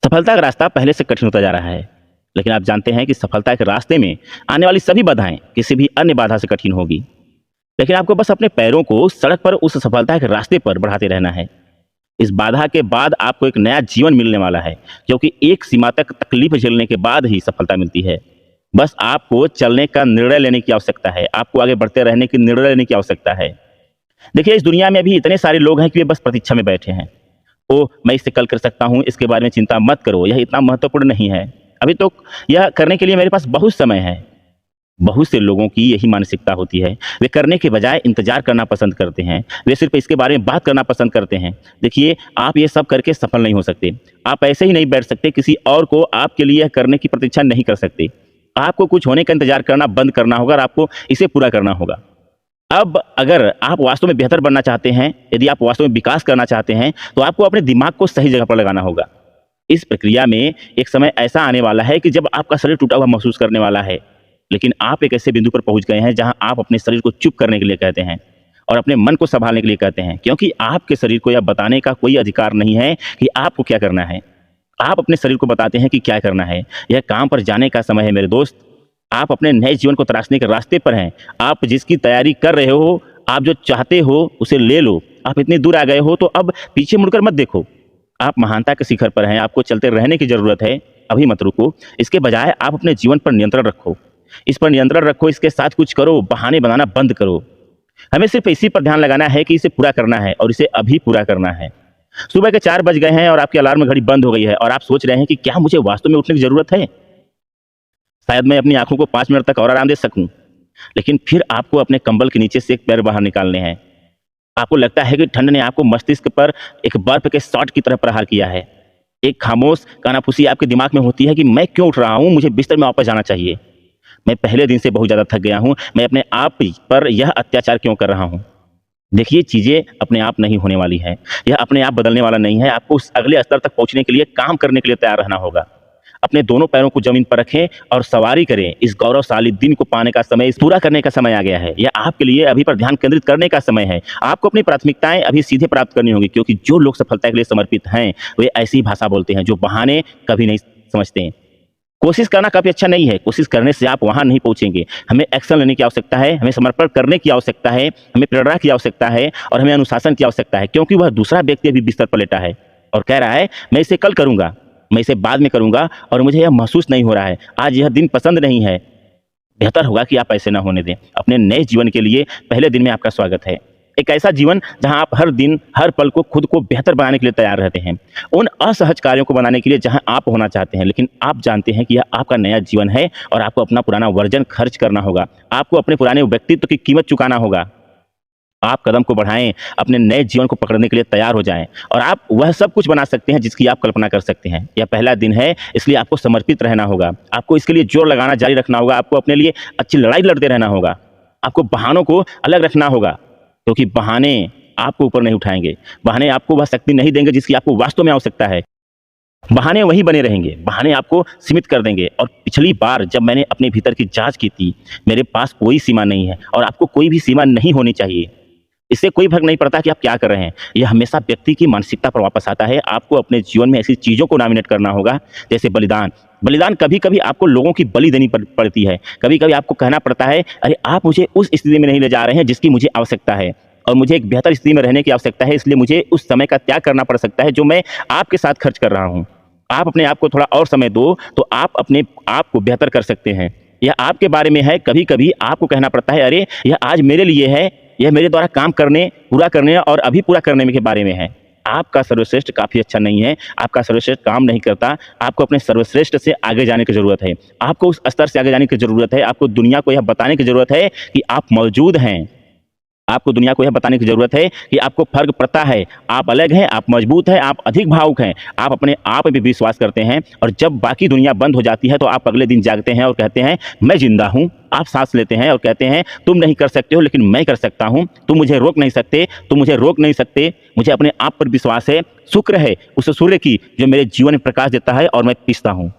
सफलता का रास्ता पहले से कठिन होता जा रहा है, लेकिन आप जानते हैं कि सफलता के रास्ते में आने वाली सभी बाधाएं किसी भी अन्य बाधा से कठिन होगी। लेकिन आपको बस अपने पैरों को सड़क पर उस सफलता के रास्ते पर बढ़ाते रहना है। इस बाधा के बाद आपको एक नया जीवन मिलने वाला है, क्योंकि एक सीमा तक तकलीफ झेलने के बाद ही सफलता मिलती है। बस आपको चलने का निर्णय लेने की आवश्यकता है, आपको आगे बढ़ते रहने की निर्णय लेने की आवश्यकता है। देखिए, इस दुनिया में अभी इतने सारे लोग हैं कि वे बस प्रतीक्षा में बैठे हैं। ओह! मैं इसे कल कर सकता हूँ, इसके बारे में चिंता मत करो, यह इतना महत्वपूर्ण नहीं है। अभी तो यह करने के लिए मेरे पास बहुत समय है। बहुत से लोगों की यही मानसिकता होती है। वे करने के बजाय इंतज़ार करना पसंद करते हैं। वे सिर्फ़ इसके बारे में बात करना पसंद करते हैं। देखिए, आप ये सब करके सफल नहीं हो सकते। आप ऐसे ही नहीं बैठ सकते, किसी और को आपके लिए यह करने की प्रतीक्षा नहीं कर सकते। आपको कुछ होने का इंतज़ार करना बंद करना होगा और आपको इसे पूरा करना होगा। अब अगर आप वास्तव में बेहतर बनना चाहते हैं, यदि आप वास्तव में विकास करना चाहते हैं, तो आपको अपने दिमाग को सही जगह पर लगाना होगा। इस प्रक्रिया में एक समय ऐसा आने वाला है कि जब आपका शरीर टूटा हुआ महसूस करने वाला है, लेकिन आप एक ऐसे बिंदु पर पहुंच गए हैं जहां आप अपने शरीर को चुप करने के लिए कहते हैं और अपने मन को संभालने के लिए कहते हैं, क्योंकि आपके शरीर को यह बताने का कोई अधिकार नहीं है कि आपको क्या करना है। आप अपने शरीर को बताते हैं कि क्या करना है। यह काम पर जाने का समय है मेरे दोस्त। आप अपने नए जीवन को तराशने के रास्ते पर हैं। आप जिसकी तैयारी कर रहे हो, आप जो चाहते हो उसे ले लो। आप इतनी दूर आ गए हो तो अब पीछे मुड़कर मत देखो। आप महानता के शिखर पर हैं, आपको चलते रहने की ज़रूरत है। अभी मत रुको। इसके बजाय आप अपने जीवन पर नियंत्रण रखो। इस पर नियंत्रण रखो, इसके साथ कुछ करो, बहाने बनाना बंद करो। हमें सिर्फ इसी पर ध्यान लगाना है कि इसे पूरा करना है और इसे अभी पूरा करना है। सुबह के 4 बज गए हैं और आपकी अलार्म घड़ी बंद हो गई है और आप सोच रहे हैं कि क्या मुझे वास्तव में उठने की ज़रूरत है? शायद मैं अपनी आंखों को 5 मिनट तक और आराम दे सकूं। लेकिन फिर आपको अपने कंबल के नीचे से एक पैर बाहर निकालने हैं। आपको लगता है कि ठंड ने आपको मस्तिष्क पर एक बर्फ के शॉट की तरह प्रहार किया है। एक खामोश कानाफूसी आपके दिमाग में होती है कि मैं क्यों उठ रहा हूं, मुझे बिस्तर में वापस जाना चाहिए। मैं पहले दिन से बहुत ज़्यादा थक गया हूं, मैं अपने आप पर यह अत्याचार क्यों कर रहा हूं। देखिए, चीज़ें अपने आप नहीं होने वाली हैं। यह अपने आप बदलने वाला नहीं है। आपको उस अगले स्तर तक पहुंचने के लिए काम करने के लिए तैयार रहना होगा। अपने दोनों पैरों को जमीन पर रखें और सवारी करें। इस गौरवशाली दिन को पाने का समय, इस पूरा करने का समय आ गया है। यह आपके लिए अभी पर ध्यान केंद्रित करने का समय है। आपको अपनी प्राथमिकताएं अभी सीधे प्राप्त करनी होगी, क्योंकि जो लोग सफलता के लिए समर्पित हैं, वे ऐसी भाषा बोलते हैं जो बहाने कभी नहीं समझते। कोशिश करना काफ़ी अच्छा नहीं है। कोशिश करने से आप वहाँ नहीं पहुँचेंगे। हमें एक्शन लेने की आवश्यकता है, हमें समर्पण करने की आवश्यकता है, हमें प्रेरणा की आवश्यकता है और हमें अनुशासन की आवश्यकता है, क्योंकि वह दूसरा व्यक्ति अभी बिस्तर पर लेटा है और कह रहा है, मैं इसे कल करूँगा, मैं इसे बाद में करूँगा और मुझे यह महसूस नहीं हो रहा है। आज यह दिन पसंद नहीं है। बेहतर होगा कि आप ऐसे ना होने दें। अपने नए जीवन के लिए पहले दिन में आपका स्वागत है। एक ऐसा जीवन जहां आप हर दिन, हर पल को खुद को बेहतर बनाने के लिए तैयार रहते हैं। उन असहज कार्यों को बनाने के लिए जहां आप होना चाहते हैं, लेकिन आप जानते हैं कि यह आपका नया जीवन है और आपको अपना पुराना वर्जन खर्च करना होगा। आपको अपने पुराने व्यक्तित्व की कीमत चुकाना होगा। आप कदम को बढ़ाएं, अपने नए जीवन को पकड़ने के लिए तैयार हो जाएं और आप वह सब कुछ बना सकते हैं जिसकी आप कल्पना कर सकते हैं। यह पहला दिन है, इसलिए आपको समर्पित रहना होगा। आपको इसके लिए जोर लगाना जारी रखना होगा। आपको अपने लिए अच्छी लड़ाई लड़ते रहना होगा। आपको बहानों को अलग रखना होगा, क्योंकि बहाने आपको ऊपर नहीं उठाएंगे। बहाने आपको वह शक्ति नहीं देंगे जिसकी आपको वास्तव में आवश्यकता है। बहाने वही बने रहेंगे। बहाने आपको सीमित कर देंगे। और पिछली बार जब मैंने अपने भीतर की जांच की थी, मेरे पास कोई सीमा नहीं है और आपको कोई भी सीमा नहीं होनी चाहिए। इससे कोई फर्क नहीं पड़ता कि आप क्या कर रहे हैं। यह हमेशा व्यक्ति की मानसिकता पर वापस आता है। आपको अपने जीवन में ऐसी चीज़ों को नॉमिनेट करना होगा, जैसे बलिदान। बलिदान कभी कभी आपको लोगों की बलि देनी पड़ती है। कभी कभी आपको कहना पड़ता है, अरे आप मुझे उस स्थिति में नहीं ले जा रहे हैं जिसकी मुझे आवश्यकता है और मुझे एक बेहतर स्थिति में रहने की आवश्यकता है, इसलिए मुझे उस समय का त्याग करना पड़ सकता है जो मैं आपके साथ खर्च कर रहा हूँ। आप अपने आप को थोड़ा और समय दो तो आप अपने आप को बेहतर कर सकते हैं। यह आपके बारे में है। कभी कभी आपको कहना पड़ता है, अरे यह आज मेरे लिए है, यह मेरे द्वारा काम करने, पूरा करने और अभी पूरा करने के बारे में है। आपका सर्वश्रेष्ठ काफ़ी अच्छा नहीं है। आपका सर्वश्रेष्ठ काम नहीं करता। आपको अपने सर्वश्रेष्ठ से आगे जाने की ज़रूरत है। आपको उस स्तर से आगे जाने की ज़रूरत है। आपको दुनिया को यह बताने की ज़रूरत है कि आप मौजूद हैं। आपको दुनिया को यह बताने की ज़रूरत है कि आपको फ़र्क पड़ता है। आप अलग हैं, आप मजबूत हैं, आप अधिक भावुक हैं, आप अपने आप पे विश्वास करते हैं और जब बाकी दुनिया बंद हो जाती है तो आप अगले दिन जागते हैं और कहते हैं, मैं जिंदा हूँ। आप सांस लेते हैं और कहते हैं, तुम नहीं कर सकते हो लेकिन मैं कर सकता हूँ। तुम मुझे रोक नहीं सकते, तुम मुझे रोक नहीं सकते। मुझे अपने आप पर विश्वास है। शुक्र है उस सूर्य की जो मेरे जीवन में प्रकाश देता है और मैं पिसता हूँ।